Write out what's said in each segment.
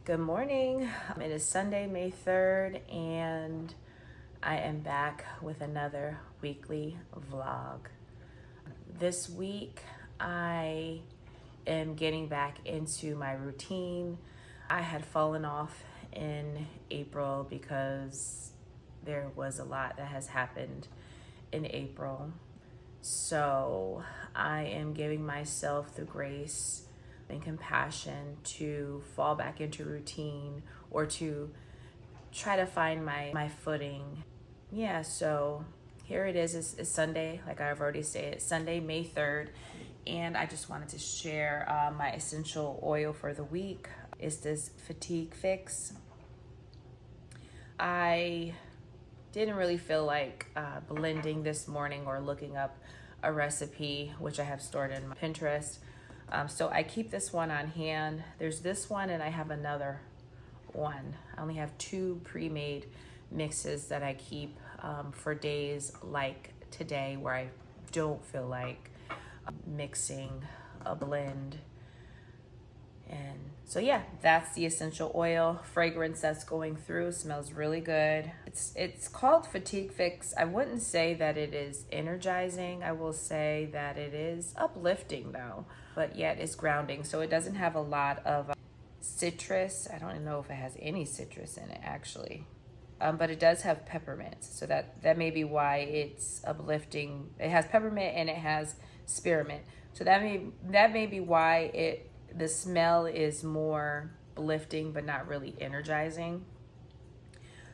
Good morning. It is Sunday, May 3rd, and I am back with another weekly vlog. This week, I am getting back into my routine. I had fallen off in April because there was a lot that has happened in April. So I am giving myself the grace and compassion to fall back into routine or to try to find my footing. Yeah, so here it is. It's Sunday, like I've already said, Sunday, May 3rd. And I just wanted to share my essential oil for the week. It's this fatigue fix. I didn't really feel like blending this morning or looking up a recipe, which I have stored in my Pinterest. So I keep this one on hand. There's this one and I have another one. I only have two pre-made mixes that I keep for days like today where I don't feel like mixing a blend. And so yeah, that's the essential oil fragrance that's going through. It smells really good. It's called Fatigue Fix. I wouldn't say that it is energizing. I will say that it is uplifting though, but yet it's grounding. So it doesn't have a lot of citrus. I don't even know if it has any citrus in it actually. But it does have peppermint. So that may be why it's uplifting. It has peppermint and it has spearmint. So that may be why the smell is more uplifting but not really energizing.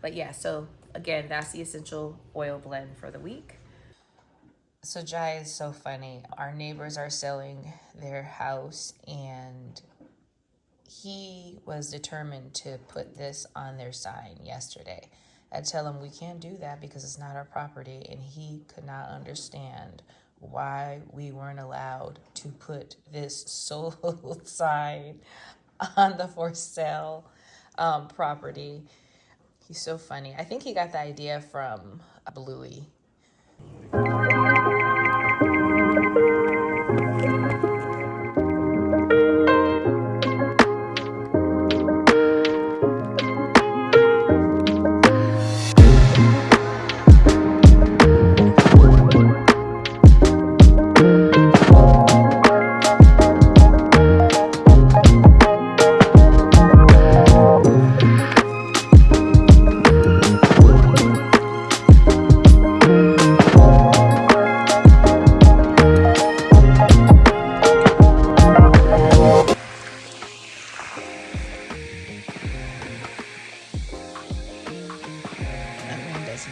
But yeah, so again, that's the essential oil blend for the week. So Jai is so funny. Our neighbors are selling their house and he was determined to put this on their sign yesterday. I tell him we can't do that because it's not our property, and he could not understand why we weren't allowed to put this sold sign on the for sale property. He's so funny. I think he got the idea from Bluey.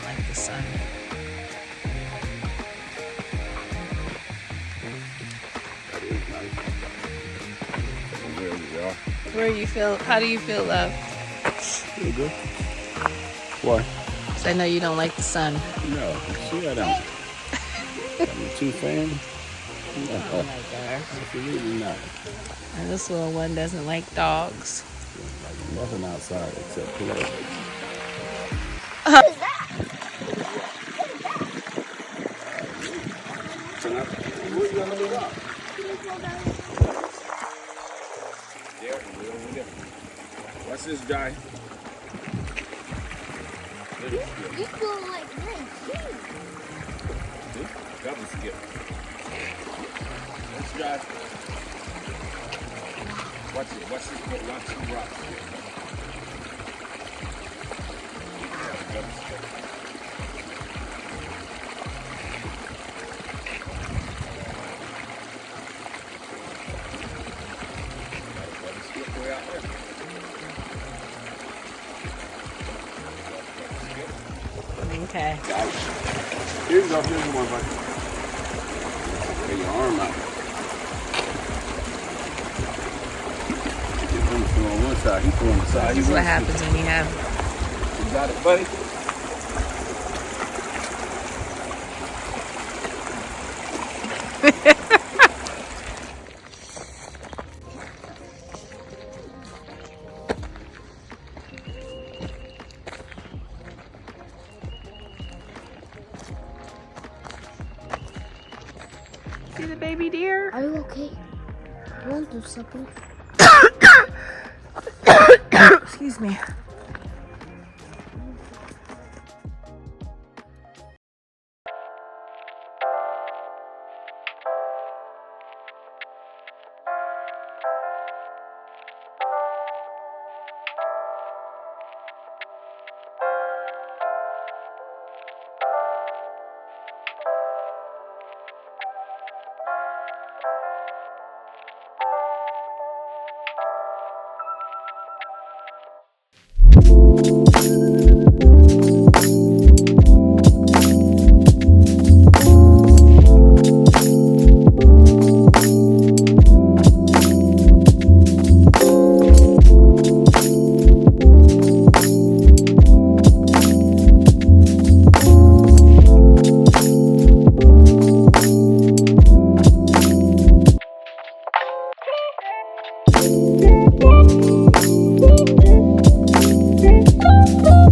Like the sun. How do you feel, love? Feel good. Why? I know you don't like the sun. No, see, I don't. I'm too fan. No. Oh my gosh. Absolutely not. And this little one doesn't like dogs. Like nothing outside except play. What's this guy? You feel like nice. That was good. This guy. Watch it. Watch this. Watch the rocks. Okay. Here you go. Here's the one, buddy. Get your arm out. He's on one side. He's on the side. This is what happens when you have. You got it, buddy. See the baby deer? Are you okay? You want to do something? Excuse me. Thank you.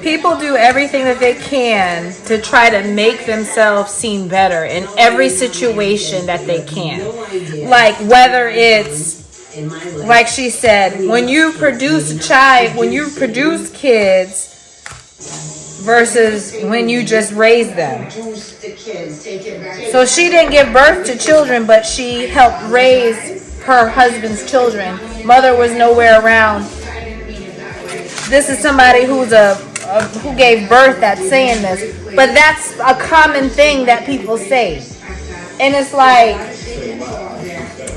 People do everything that they can to try to make themselves seem better in every situation that they can. Like whether it's, like she said, when you produce a child, when you produce kids versus when you just raise them. So she didn't give birth to children, but she helped raise her husband's children. Mother was nowhere around. This is somebody who's who gave birth that's saying this, but that's a common thing that people say. And it's like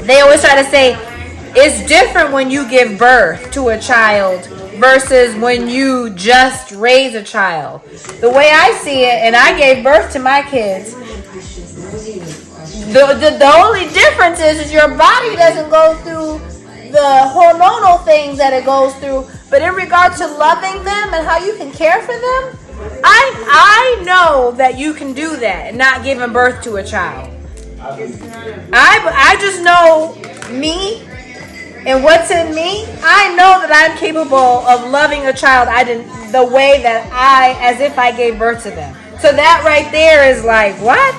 they always try to say it's different when you give birth to a child versus when you just raise a child. The way I see it, and I gave birth to my kids, the only difference is your body doesn't go through the hormonal things that it goes through, but in regard to loving them and how you can care for them, I know that you can do that and not giving birth to a child. I just know me and what's in me. I know that I'm capable of loving a child the way that as if I gave birth to them. So that right there is like, what?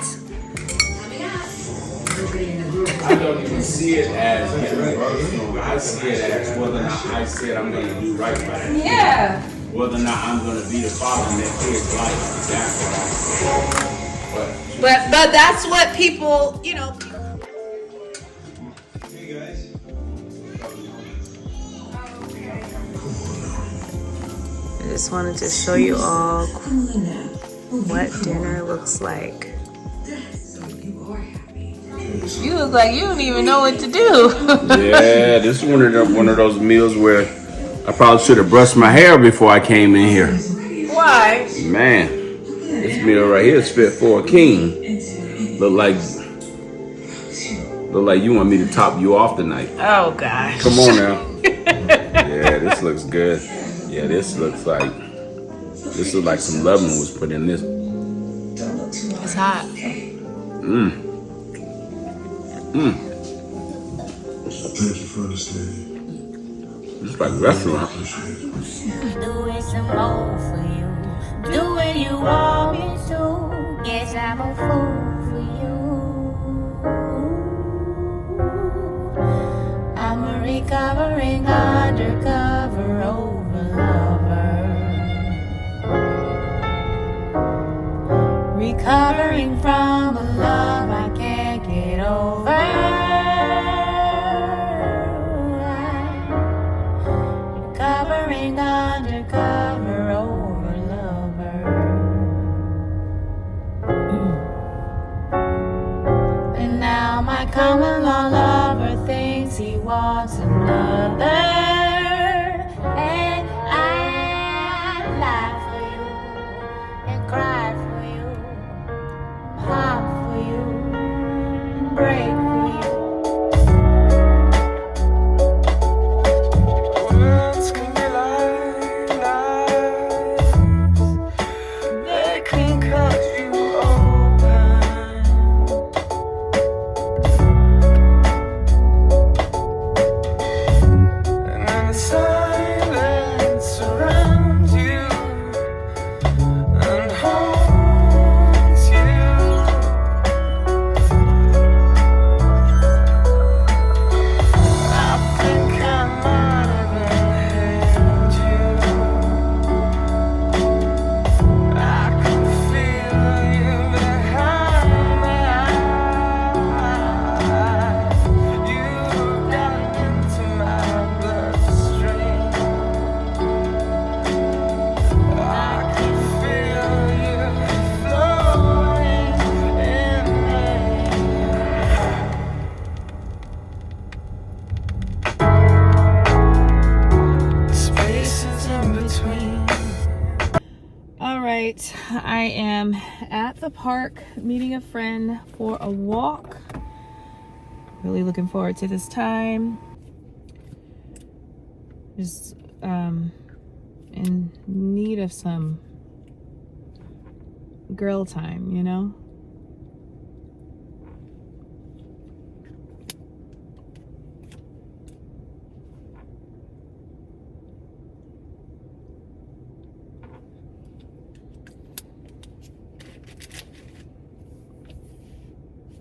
I don't even see it as giving birth. I see it as whether or not I said I'm going to do right by that. Yeah. Whether or not I'm going to be the father in that kid's life. That's what I see. But that's what people, you know. Hey guys. I just wanted to show you all what dinner looks like. You look like you don't even know what to do. Yeah, this is one of those meals where I probably should have brushed my hair before I came in here. Why? Man, this meal right here is fit for a king. Look like you want me to top you off tonight. Oh gosh. Come on now. Yeah, this looks good. Yeah, this looks like some loving was put in this. It's hot. Thank you for understanding. It's like a restaurant. Doing some more for you. Do what you want me to. Guess I'm a fool for you. I'm a recovering undercover over lover. Recovering from a love I can't get over. Recovering undercover over lover. And now my common law lover thinks he wants another. And I lie for you and cry for you, pop for you, break for you. Words can be like knives. They can cut you open. And then the silence surrounds you and haunts you. I think I might have inhaled you. I can feel you behind my eyes. You got into my bloodstream. I can feel you flowing in me. Spaces in between. All right, I am at the park meeting a friend for a walk. Really looking forward to this time. Just in need of some girl time, you know?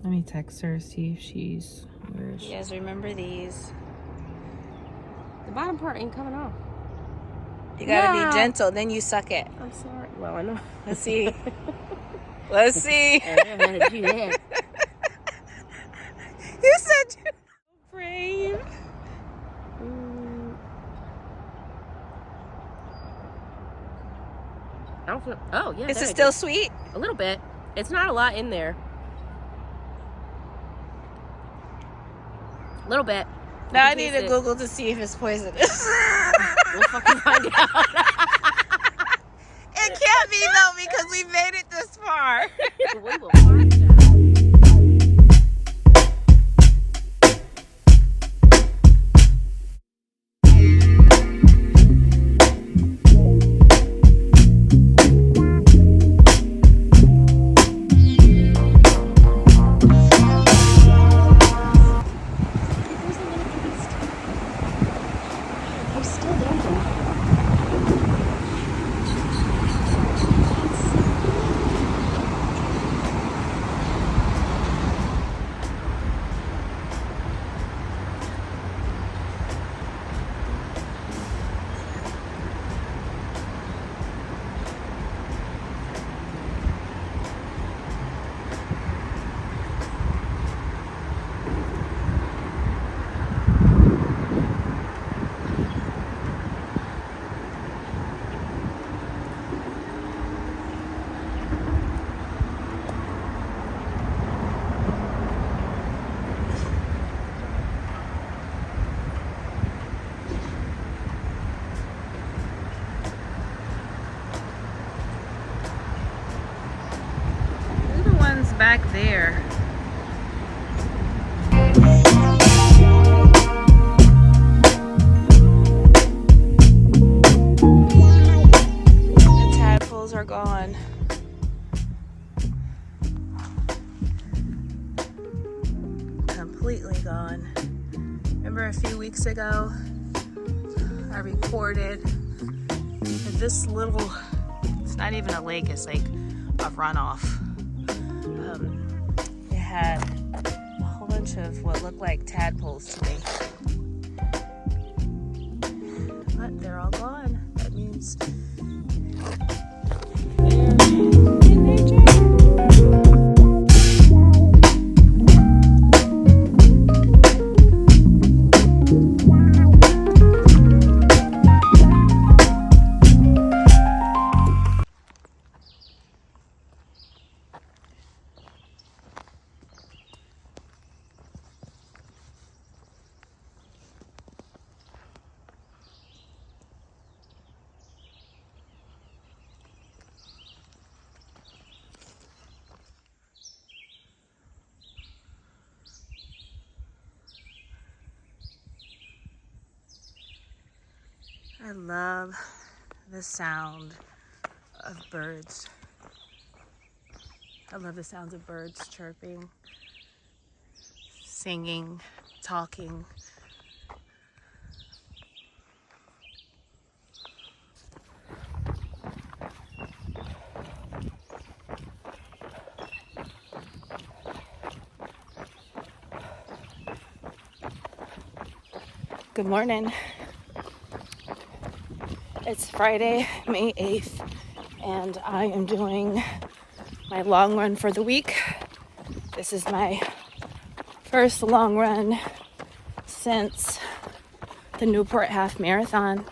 Let me text her, see if where is she? You guys remember these? The bottom part ain't coming off. You gotta No. be gentle, then you suck it. I'm sorry. Well, I know. Let's see. Let's see. I had to do that. You said you're brave. I don't feel. Oh yeah. Is there it I still go. sweet? A little bit? It's not a lot in there. A little bit. Now I can need taste to it. Google to see if it's poisonous. We'll fucking find out. It can't be though because we made it this far. We will find out. Who are the ones back there? The tadpoles are gone. Completely gone. Remember a few weeks ago, I recorded this little, it's not even a lake, it's like a runoff. It had a whole bunch of what looked like tadpoles to me. But they're all gone. That means they're in nature. I love the sound of birds. I love the sounds of birds chirping, singing, talking. Good morning. It's Friday, May 8th, and I am doing my long run for the week. This is my first long run since the Newport Half Marathon.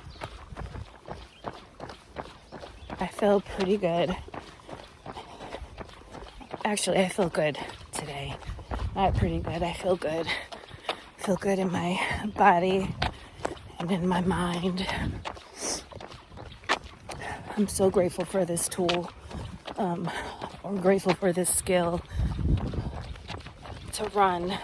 I feel pretty good. Actually, I feel good today. Not pretty good, I feel good. I feel good in my body and in my mind. I'm so grateful for this tool. I'm grateful for this skill to run.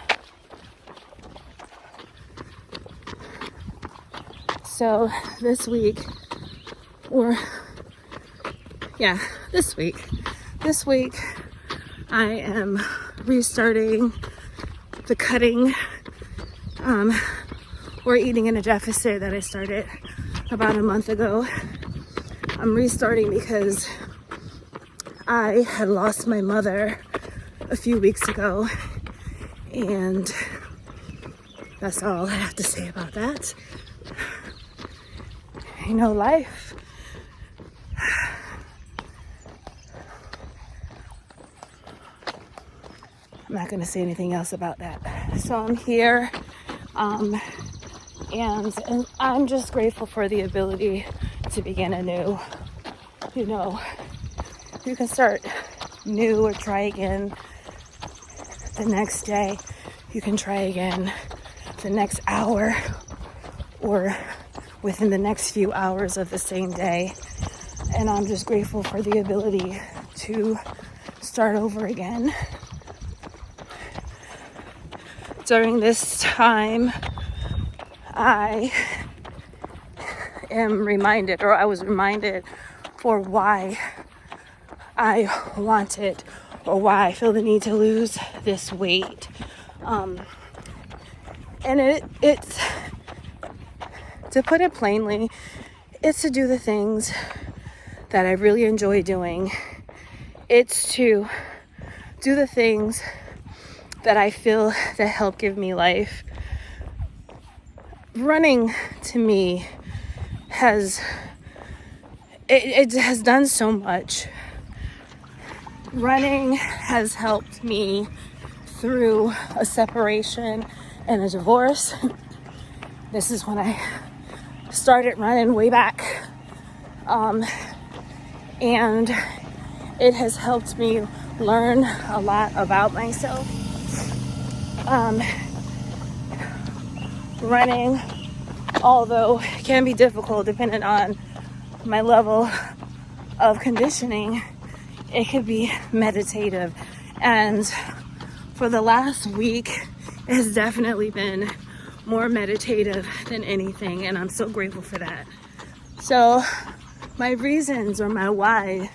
So this week, this week I am restarting the cutting or eating in a deficit that I started about a month ago. I'm restarting because I had lost my mother a few weeks ago, And that's all I have to say about that. You know, life. I'm not going to say anything else about that. So I'm here, and I'm just grateful for the ability to begin anew. You know, you can start new or try again the next day. You can try again the next hour or within the next few hours of the same day. And I'm just grateful for the ability to start over again. During this time, I am reminded, or I was reminded, for why I wanted, or why I feel the need to lose this weight. And it's, to put it plainly, it's to do the things that I really enjoy doing. It's to do the things that I feel that help give me life. Running to me has done so much. Running has helped me through a separation and a divorce. This is when I started running way back. And it has helped me learn a lot about myself. Running, although it can be difficult depending on my level of conditioning, it could be meditative. And for the last week, it has definitely been more meditative than anything, and I'm so grateful for that. So my reasons, or my why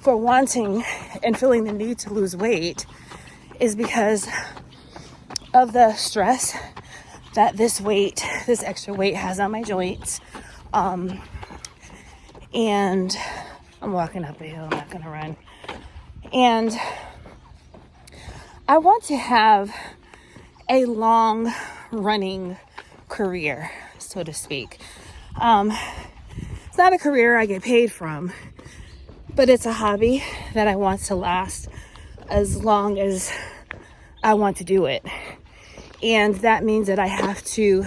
for wanting and feeling the need to lose weight, is because of the stress that this extra weight has on my joints. And I'm walking up a hill, I'm not gonna run. And I want to have a long running career, so to speak. It's not a career I get paid from, but it's a hobby that I want to last as long as I want to do it. And that means that I have to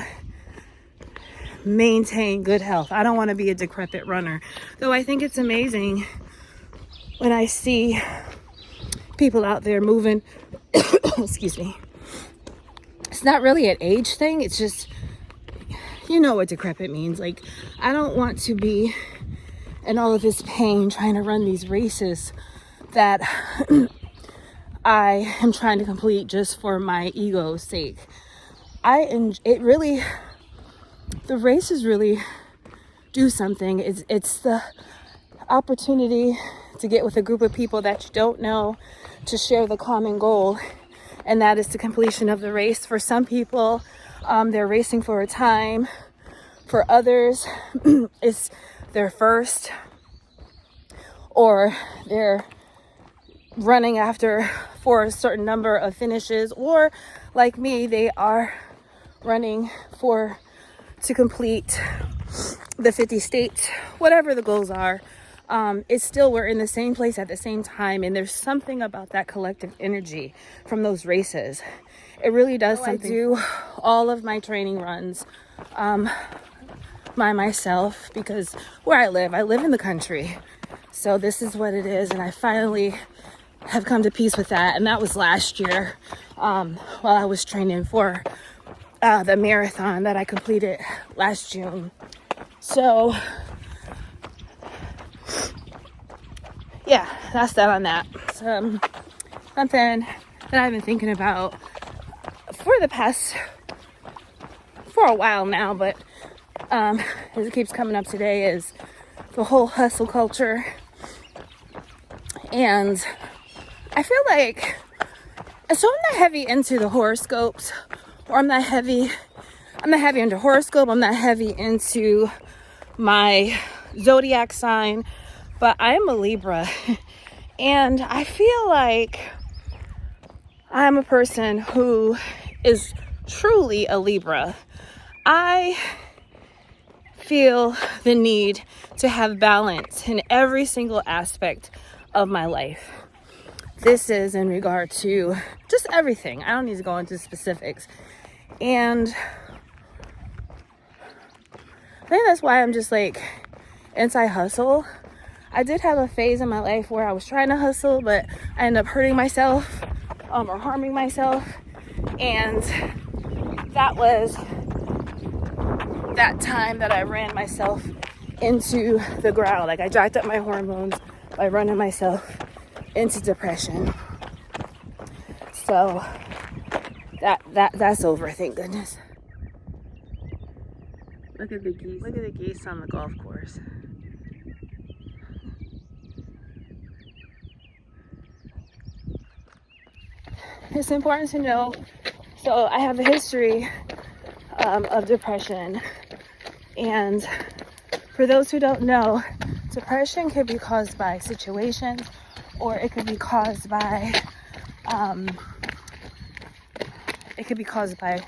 maintain good health. I don't want to be a decrepit runner, though I think it's amazing when I see people out there moving. Excuse me. It's not really an age thing. It's just, you know what decrepit means. Like, I don't want to be in all of this pain trying to run these races that I am trying to complete just for my ego's sake. The races really do something. It's the opportunity to get with a group of people that you don't know, to share the common goal, and that is the completion of the race. For some people, they're racing for a time. For others, it's their first, or they're running for a certain number of finishes, or like me, they are running to complete the 50 states, whatever the goals are. It's still, we're in the same place at the same time, and there's something about that collective energy from those races. It really does something. I do all of my training runs by myself, because where I live in the country, so this is what it is, and I finally have come to peace with that. And that was last year, while I was training for the marathon that I completed last June. So yeah, that's that on that. Something that I've been thinking about for a while now, but as it keeps coming up today, is the whole hustle culture. And I feel like, so I'm not heavy into the horoscopes, or I'm not heavy into horoscope, I'm not heavy into my zodiac sign, but I'm a Libra. And I feel like I'm a person who is truly a Libra. I feel the need to have balance in every single aspect of my life. This is in regard to just everything. I don't need to go into specifics. And I think that's why I'm just like anti-hustle. I did have a phase in my life where I was trying to hustle, but I ended up hurting myself or harming myself. And that was that time that I ran myself into the ground. Like I jacked up my hormones by running myself into depression. So that's over, thank goodness. Look at the geese. Look at the geese on the golf course. It's important to know, so I have a history of depression, and for those who don't know, depression could be caused by situations, or it could be caused by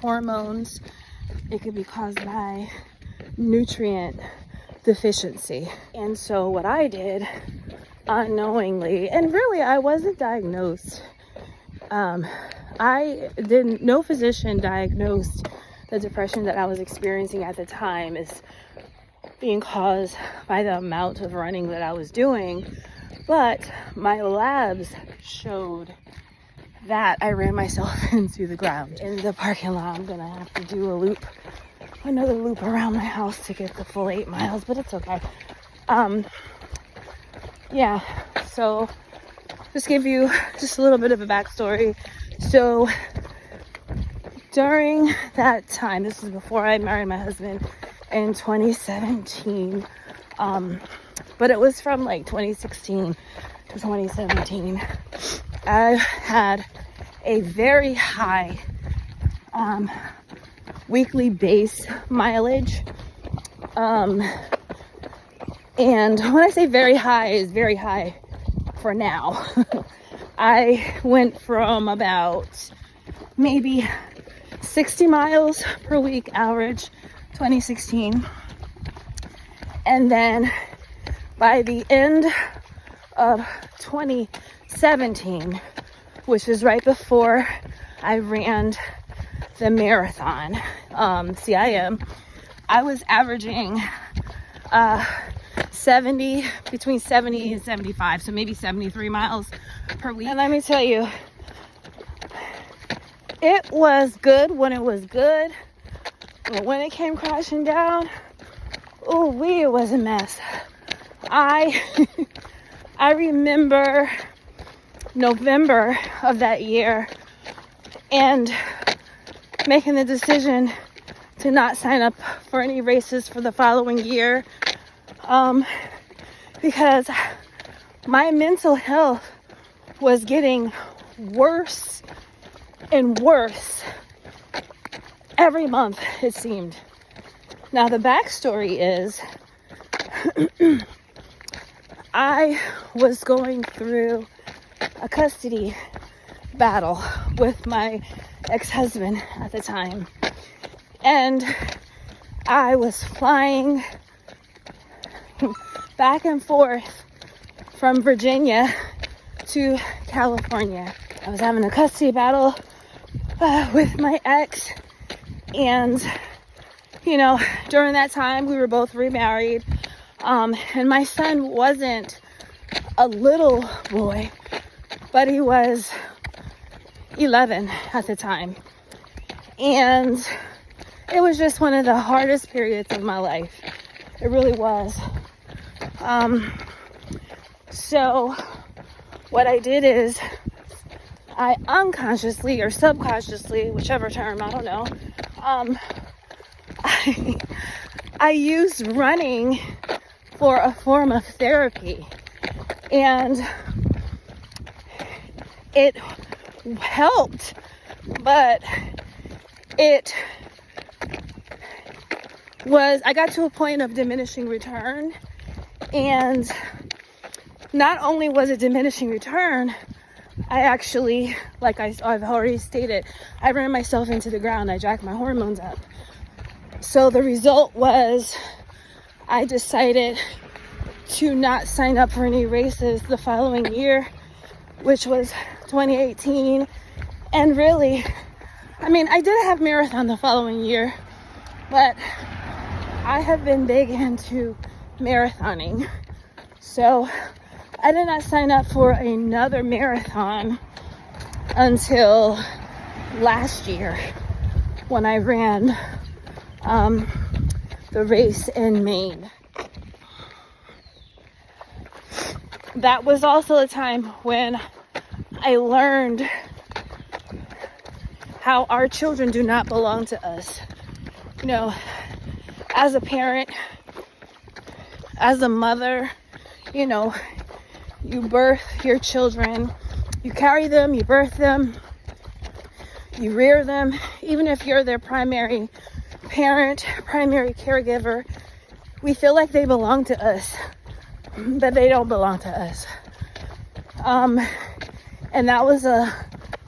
hormones. It could be caused by nutrient deficiency. And so what I did unknowingly, and really I wasn't diagnosed, no physician diagnosed the depression that I was experiencing at the time as being caused by the amount of running that I was doing, but my labs showed that I ran myself into the ground. In the parking lot, I'm gonna have to do another loop around my house to get the full 8 miles, but it's okay. Yeah, so just give you just a little bit of a backstory. So during that time, this is before I married my husband in 2017, but it was from like 2016 to 2017. I had a very high weekly base mileage, and when I say very high, is very high for now. I went from about maybe 60 miles per week average 2016, and then by the end of 2017, which was right before I ran the marathon, CIM, I was averaging between 70 and 75, so maybe 73 miles per week. And let me tell you, it was good when it was good, but when it came crashing down, it was a mess. I remember November of that year and making the decision to not sign up for any races for the following year, because my mental health was getting worse and worse every month, it seemed. Now the backstory is I was going through a custody battle with my ex-husband at the time, and I was flying back and forth from Virginia to California. I was having a custody battle with my ex, and during that time we were both remarried, and my son wasn't a little boy, but he was 11 at the time, and it was just one of the hardest periods of my life. It really was. So what I did is I unconsciously or subconsciously, whichever term, I don't know, I used running for a form of therapy, and it helped, but I got to a point of diminishing return, and not only was it diminishing return, I actually, like I've already stated, I ran myself into the ground. I jacked my hormones up. So the result was I decided to not sign up for any races the following year, which was 2018. And really, I mean, I did have marathon the following year, but I have been big into marathoning. So I did not sign up for another marathon until last year when I ran the race in Maine. That was also a time when I learned how our children do not belong to us. You know, as a parent, as a mother, you know, you birth your children, you carry them, you birth them, you rear them. Even if you're their primary parent, primary caregiver, we feel like they belong to us, but they don't belong to us. And that was a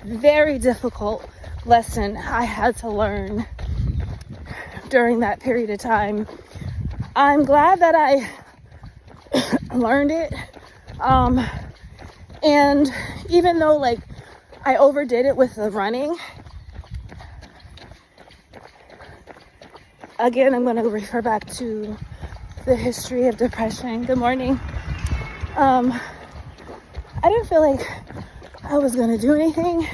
very difficult lesson I had to learn during that period of time. I'm glad that I learned it. And even though like I overdid it with the running, again, I'm going to refer back to the history of depression. Good morning. I didn't feel like I was going to do anything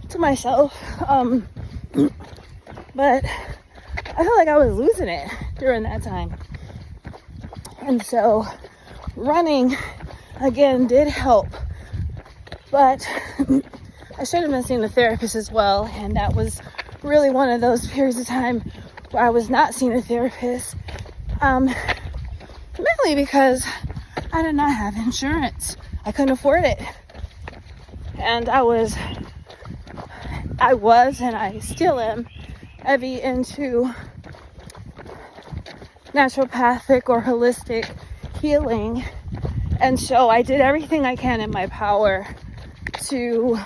to myself. But I felt like I was losing it during that time. And so running, again, did help. But I should have been seeing a therapist as well. And that was really one of those periods of time where I was not seeing a therapist. Mainly because I did not have insurance. I couldn't afford it. And I was and I still am heavy into naturopathic or holistic healing. And so I did everything I can in my power to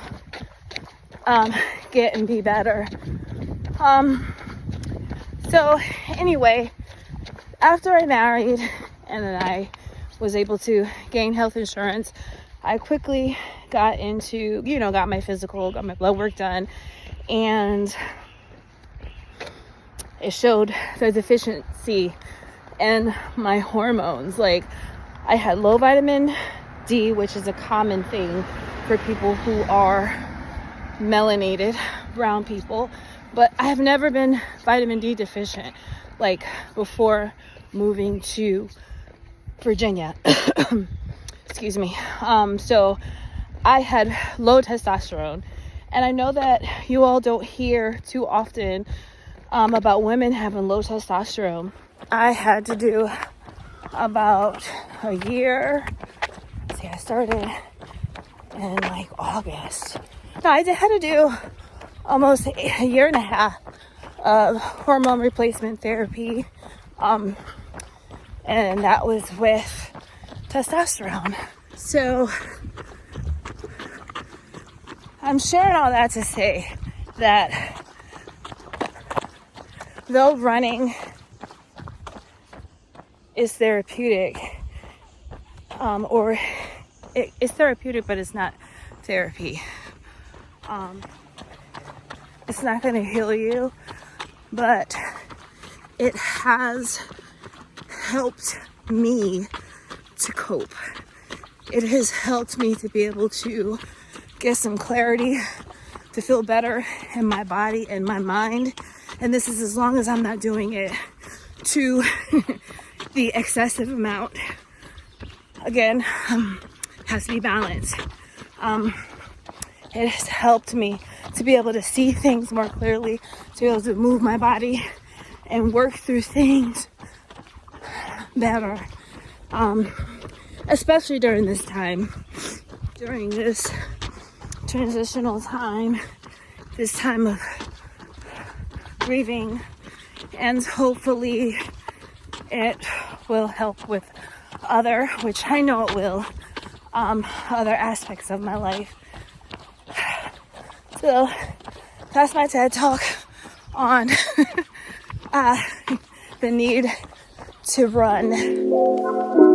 get and be better. So anyway, after I married and then I was able to gain health insurance, I quickly got into, got my physical, got my blood work done, and it showed the deficiency in my hormones. Like, I had low vitamin D, which is a common thing for people who are melanated, brown people, but I have never been vitamin D deficient, like before moving to Virginia. Excuse me. So I had low testosterone, and I know that you all don't hear too often about women having low testosterone. I had to do about a year. See, I started in like August. No, I had to do almost a year and a half of hormone replacement therapy. And that was with testosterone. So I'm sharing all that to say that though running is therapeutic, or it's therapeutic, but it's not therapy. It's not going to heal you, but it has helped me to cope. It has helped me to be able to get some clarity, to feel better in my body and my mind. And this is as long as I'm not doing it to the excessive amount. Again, has to be balanced. It has helped me to be able to see things more clearly, to be able to move my body and work through things better. Especially during this time, during this transitional time, this time of grieving, and hopefully it will help with which I know it will, other aspects of my life. So that's my TED talk on the need to run.